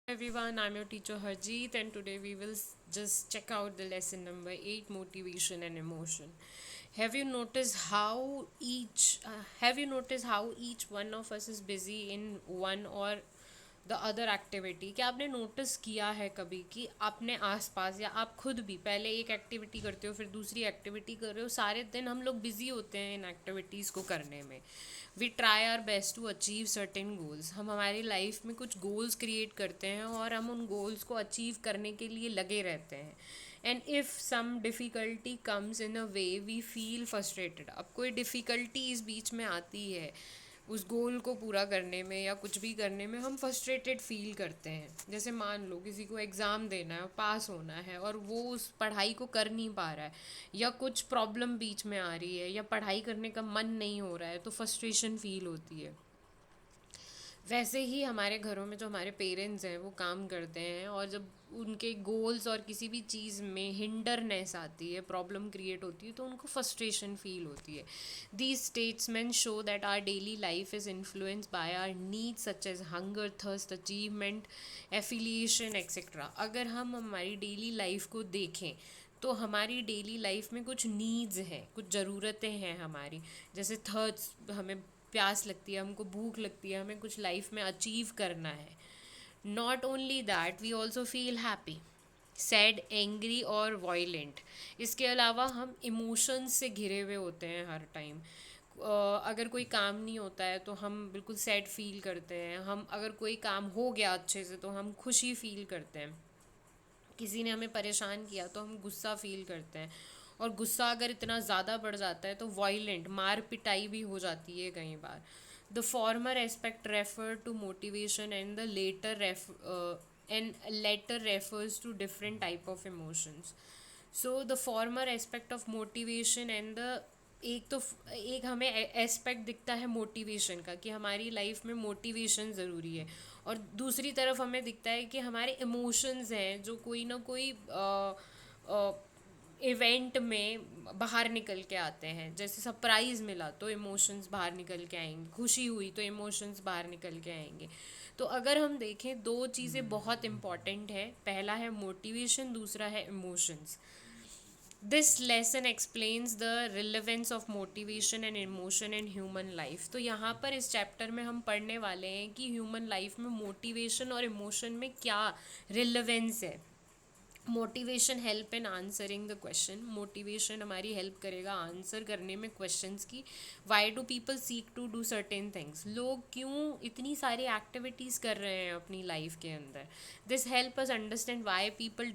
Everyone, I'm your teacher Harjeet, and today we will just check out the lesson number 8, motivation and emotion. Have you noticed how each one of us is busy in one or the other activity? क्या आपने notice किया है कभी कि अपने आसपास या आप खुद भी पहले एक एक्टिविटी करते हो फिर दूसरी एक्टिविटी कर रहे हो, सारे दिन हम लोग बिजी होते हैं इन एक्टिविटीज़ को करने में. We try our best to achieve certain goals. हम हमारी लाइफ में कुछ गोल्स क्रिएट करते हैं और हम उन गोल्स को अचीव करने के लिए लगे रहते हैं. And if some difficulty comes in a way we feel frustrated. अब कोई डिफ़िकल्टी इस बीच में आती है उस गोल को पूरा करने में या कुछ भी करने में, हम फ्रस्ट्रेटेड फील करते हैं. जैसे मान लो किसी को एग्ज़ाम देना है, पास होना है, और वो उस पढ़ाई को कर नहीं पा रहा है, या कुछ प्रॉब्लम बीच में आ रही है, या पढ़ाई करने का मन नहीं हो रहा है, तो फ्रस्ट्रेशन फील होती है. वैसे ही हमारे घरों में जो हमारे पेरेंट्स हैं वो काम करते हैं, और जब उनके गोल्स और किसी भी चीज़ में हिंडरनेस आती है, प्रॉब्लम क्रिएट होती है, तो उनको फ्रस्ट्रेशन फील होती है. These statements show that our daily life is influenced by our needs such as hunger, thirst, achievement, affiliation etcetera. अगर हम हमारी डेली लाइफ को देखें तो हमारी डेली लाइफ में कुछ नीड्स हैं, कुछ ज़रूरतें हैं हमारी. जैसे थर्स्ट, हमें प्यास लगती है, हमको भूख लगती है, हमें कुछ लाइफ में अचीव करना है. Not only that, we also feel happy, sad, angry और वायलेंट. इसके अलावा हम इमोशंस से घिरे हुए होते हैं हर टाइम. अगर कोई काम नहीं होता है तो हम बिल्कुल सैड फील करते हैं. हम अगर कोई काम हो गया अच्छे से तो हम खुशी फील करते हैं. किसी ने हमें परेशान किया तो हम गुस्सा फील करते हैं. और गुस्सा अगर इतना ज़्यादा बढ़ जाता है तो वायलेंट, मार पिटाई भी हो जाती है कई बार. The former aspect refer to motivation and the latter refers to different type of emotions. So the former aspect of motivation and the एक हमें एस्पेक्ट दिखता है मोटिवेशन का, कि हमारी लाइफ में मोटिवेशन ज़रूरी है. और दूसरी तरफ हमें दिखता है कि हमारे इमोशंस हैं जो कोई ना कोई इवेंट में बाहर निकल के आते हैं. जैसे सरप्राइज़ मिला तो इमोशंस बाहर निकल के आएंगे, खुशी हुई तो इमोशंस बाहर निकल के आएंगे. तो अगर हम देखें, दो चीज़ें बहुत इम्पॉर्टेंट है. पहला है मोटिवेशन, दूसरा है emotions. This lesson explains the relevance of motivation and emotion in human life. तो यहाँ पर इस चैप्टर में हम पढ़ने वाले हैं कि ह्यूमन लाइफ में मोटिवेशन और इमोशन में क्या रिलेवेंस है. Motivation help in answering the question. Motivation हमारी हेल्प करेगा आंसर करने में क्वेश्चंस की. Why do people seek to do certain things. लोग क्यों इतनी सारी एक्टिविटीज़ कर रहे हैं अपनी लाइफ के अंदर. This help us understand why people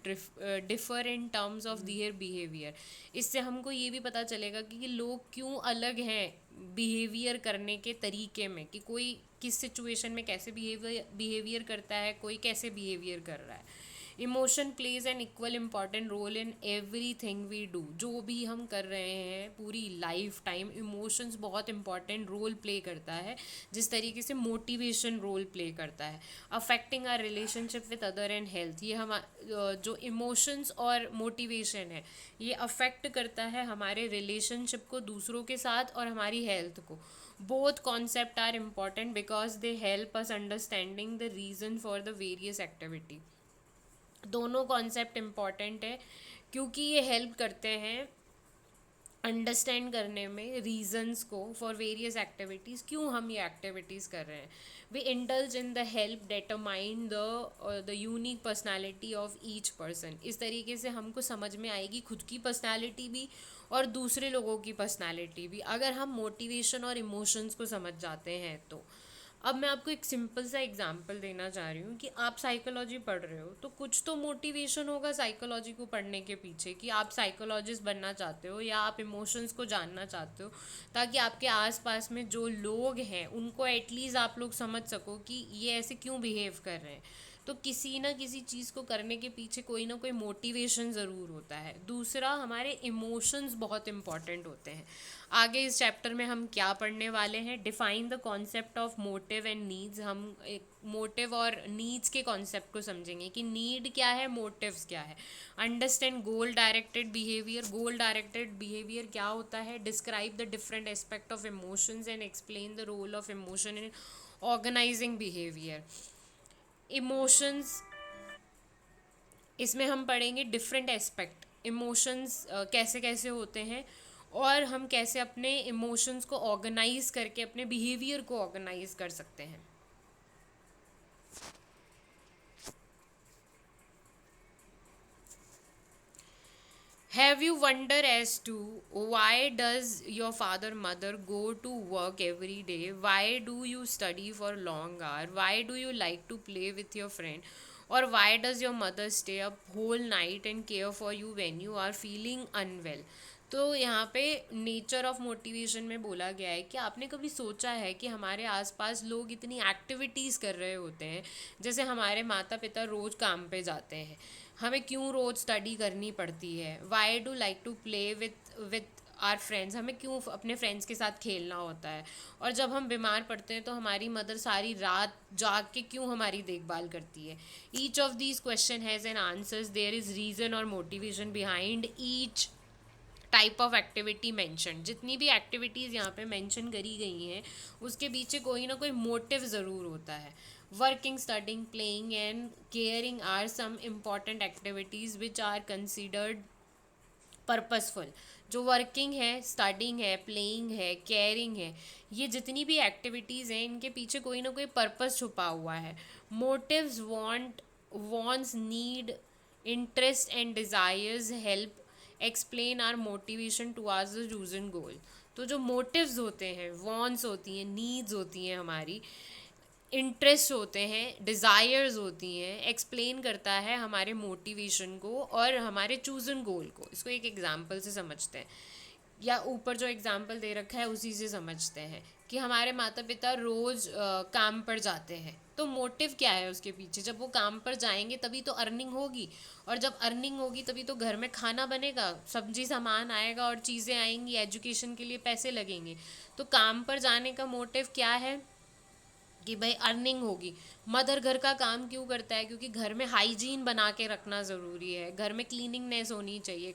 differ in terms of their behaviour. इससे हमको ये भी पता चलेगा कि लोग क्यों अलग हैं बिहेवियर करने के तरीके में, कि कोई किस सिचुएशन में कैसे बिहेवियर करता है, कोई कैसे बिहेवियर कर रहा है. Emotion plays an equal important role in everything we do. जो भी हम कर रहे हैं पूरी लाइफ टाइम, इमोशंस बहुत इंपॉर्टेंट रोल प्ले करता है, जिस तरीके से मोटिवेशन रोल प्ले करता है. Affecting our relationship with other and health. ये हम जो इमोशंस और मोटिवेशन है, ये अफेक्ट करता है हमारे रिलेशनशिप को दूसरों के साथ और हमारी हेल्थ को. Both concept are important because they help us understanding the reason for the various activity. दोनों कॉन्सेप्ट इम्पॉर्टेंट है क्योंकि ये हेल्प करते हैं अंडरस्टैंड करने में रीजंस को फॉर वेरियस एक्टिविटीज़, क्यों हम ये एक्टिविटीज़ कर रहे हैं. We indulge in the help determine the unique personality of each person. इस तरीके से हमको समझ में आएगी खुद की पर्सनालिटी भी और दूसरे लोगों की पर्सनालिटी भी, अगर हम मोटिवेशन और इमोशंस को समझ जाते हैं तो. अब मैं आपको एक सिंपल सा एग्जांपल देना चाह रही हूँ कि आप साइकोलॉजी पढ़ रहे हो तो कुछ तो मोटिवेशन होगा साइकोलॉजी को पढ़ने के पीछे, कि आप साइकोलॉजिस्ट बनना चाहते हो या आप इमोशंस को जानना चाहते हो, ताकि आपके आसपास में जो लोग हैं उनको एटलीस्ट आप लोग समझ सको कि ये ऐसे क्यों बिहेव कर रहे हैं. तो किसी ना किसी चीज़ को करने के पीछे कोई ना कोई मोटिवेशन ज़रूर होता है. दूसरा, हमारे इमोशंस बहुत इंपॉर्टेंट होते हैं. आगे इस चैप्टर में हम क्या पढ़ने वाले हैं, define the concept of motive and needs. हम एक मोटिव और नीड्स के कॉन्सेप्ट को समझेंगे कि नीड क्या है, मोटिव्स क्या है. Understand goal directed behaviour. Goal directed behaviour क्या होता है. Describe the different aspect of emotions and explain the role of emotion in organising behaviour. Emotions, इसमें हम पढ़ेंगे डिफरेंट एस्पेक्ट, इमोशंस कैसे कैसे होते हैं, और हम कैसे अपने इमोशंस को ऑर्गेनाइज करके अपने बिहेवियर को ऑर्गेनाइज कर सकते हैं. Have you wondered as to why does your father mother go to work every day? Why do you study for long hour? Why do you like to play with your friend? Or why does your mother stay up whole night and care for you when you are feeling unwell? तो यहाँ पे nature of motivation में बोला गया है कि आपने कभी सोचा है कि हमारे आसपास लोग इतनी एक्टिविटीज़ कर रहे होते हैं, जैसे हमारे माता पिता रोज़ काम पे जाते हैं, हमें क्यों रोज़ स्टडी करनी पड़ती है, why do like to play with our friends, हमें क्यों अपने फ्रेंड्स के साथ खेलना होता है, और जब हम बीमार पड़ते हैं तो हमारी मदर सारी रात जाग के क्यों हमारी देखभाल करती है. Each of these question has an answers, there is reason और motivation behind each type of activity mention. जितनी भी एक्टिविटीज़ यहाँ पे मैंशन करी गई हैं उसके पीछे कोई ना कोई मोटिव ज़रूर होता है. Working, studying, playing and caring are some important activities which are considered purposeful. जो वर्किंग है, स्टडिंग है, प्लेइंग है, केयरिंग है, ये जितनी भी एक्टिविटीज़ हैं इनके पीछे कोई ना कोई पर्पस छुपा हुआ है. Motives, wants, need, interest and desires help explain our motivation towards the chosen goal. तो जो मोटिव्स होते हैं, वॉन्ट्स होती हैं, नीड्स होती हैं हमारी, इंटरेस्ट होते हैं, डिज़ायर्स होती हैं, एक्सप्लेन करता है हमारे मोटिवेशन को और हमारे चूजन गोल को. इसको एक एग्जांपल से समझते हैं, या ऊपर जो एग्जांपल दे रखा है उसी से समझते हैं कि हमारे माता पिता रोज़ काम पर जाते हैं, तो मोटिव क्या है उसके पीछे. जब वो काम पर जाएंगे तभी तो अर्निंग होगी, और जब अर्निंग होगी तभी तो घर में खाना बनेगा, सब्जी सामान आएगा और चीज़ें आएंगी, एजुकेशन के लिए पैसे लगेंगे. तो काम पर जाने का मोटिव क्या है कि भाई अर्निंग होगी. मदर घर का काम क्यों करता है? क्योंकि घर में हाइजीन बना के रखना ज़रूरी है, घर में क्लीनिंगनेस होनी चाहिए,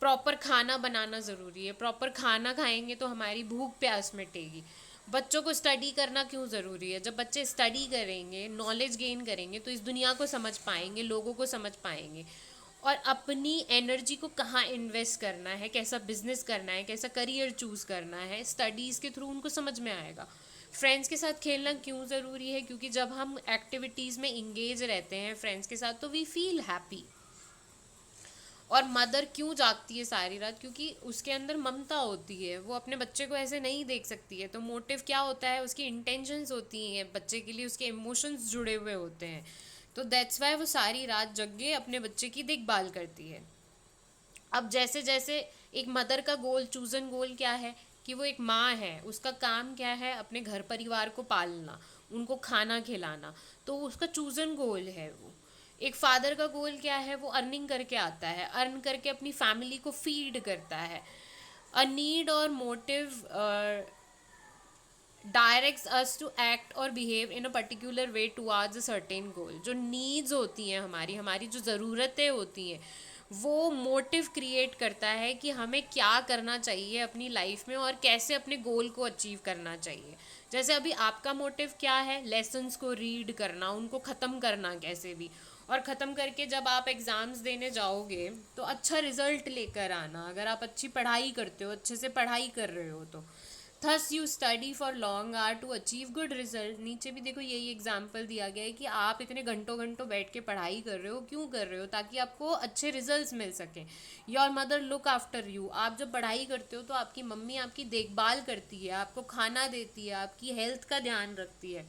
प्रॉपर खाना बनाना ज़रूरी है. प्रॉपर खाना खाएंगे तो हमारी भूख प्यास मिटेगी. बच्चों को स्टडी करना क्यों ज़रूरी है? जब बच्चे स्टडी करेंगे, नॉलेज गेन करेंगे, तो इस दुनिया को समझ पाएंगे, लोगों को समझ पाएंगे, और अपनी एनर्जी को कहाँ इन्वेस्ट करना है, कैसा बिजनेस करना है, कैसा करियर चूज़ करना है, स्टडीज़ के थ्रू उनको समझ में आएगा. फ्रेंड्स के साथ खेलना क्यों ज़रूरी है? क्योंकि जब हम एक्टिविटीज़ में इंगेज रहते हैं फ्रेंड्स के साथ तो वी फील हैप्पी. और मदर क्यों जागती है सारी रात? क्योंकि उसके अंदर ममता होती है, वो अपने बच्चे को ऐसे नहीं देख सकती है. तो मोटिव क्या होता है? उसकी इंटेंशंस होती हैं बच्चे के लिए, उसके इमोशंस जुड़े हुए होते हैं. तो दैट्स वाई वो सारी रात जग के अपने बच्चे की देखभाल करती है. अब जैसे जैसे एक मदर का गोल, चूजन गोल क्या है कि वो एक माँ है, उसका काम क्या है? अपने घर परिवार को पालना, उनको खाना खिलाना. तो उसका चूजन गोल है वो. एक फादर का गोल क्या है? वो अर्निंग करके आता है, अर्न करके अपनी फैमिली को फीड करता है. अ नीड और motive directs us to act और behave in a particular way towards a certain goal. जो नीड्स होती हैं हमारी, हमारी जो ज़रूरतें होती हैं, वो मोटिव क्रिएट करता है कि हमें क्या करना चाहिए अपनी लाइफ में और कैसे अपने गोल को अचीव करना चाहिए. जैसे अभी आपका मोटिव क्या है? लेसन्स को रीड करना, उनको ख़त्म करना कैसे भी, और ख़त्म करके जब आप एग्ज़ाम्स देने जाओगे तो अच्छा रिजल्ट लेकर आना. अगर आप अच्छी पढ़ाई करते हो, अच्छे से पढ़ाई कर रहे हो तो thus you study for long hour to achieve good result. नीचे भी देखो यही एग्जाम्पल दिया गया है कि आप इतने घंटों घंटों बैठ के पढ़ाई कर रहे हो, क्यों कर रहे हो? ताकि आपको अच्छे रिजल्ट्स मिल सकें. Your mother look after you. आप जब पढ़ाई करते हो तो आपकी मम्मी आपकी देखभाल करती है, आपको खाना देती है, आपकी हेल्थ का ध्यान रखती है,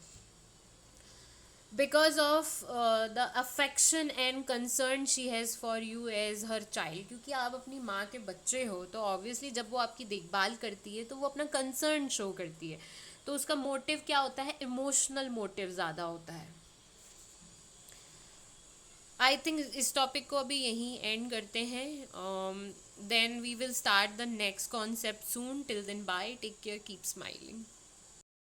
because of the affection and concern she has for you as her child. क्योंकि आप अपनी माँ के बच्चे हो तो ऑब्वियसली जब वो आपकी देखभाल करती है तो वो अपना कंसर्न शो करती है. तो उसका मोटिव क्या होता है? इमोशनल मोटिव ज़्यादा होता है. आई थिंक इस टॉपिक को अभी यहीं एंड करते हैं. Then we will start the next concept soon. Till then bye, take care, keep smiling.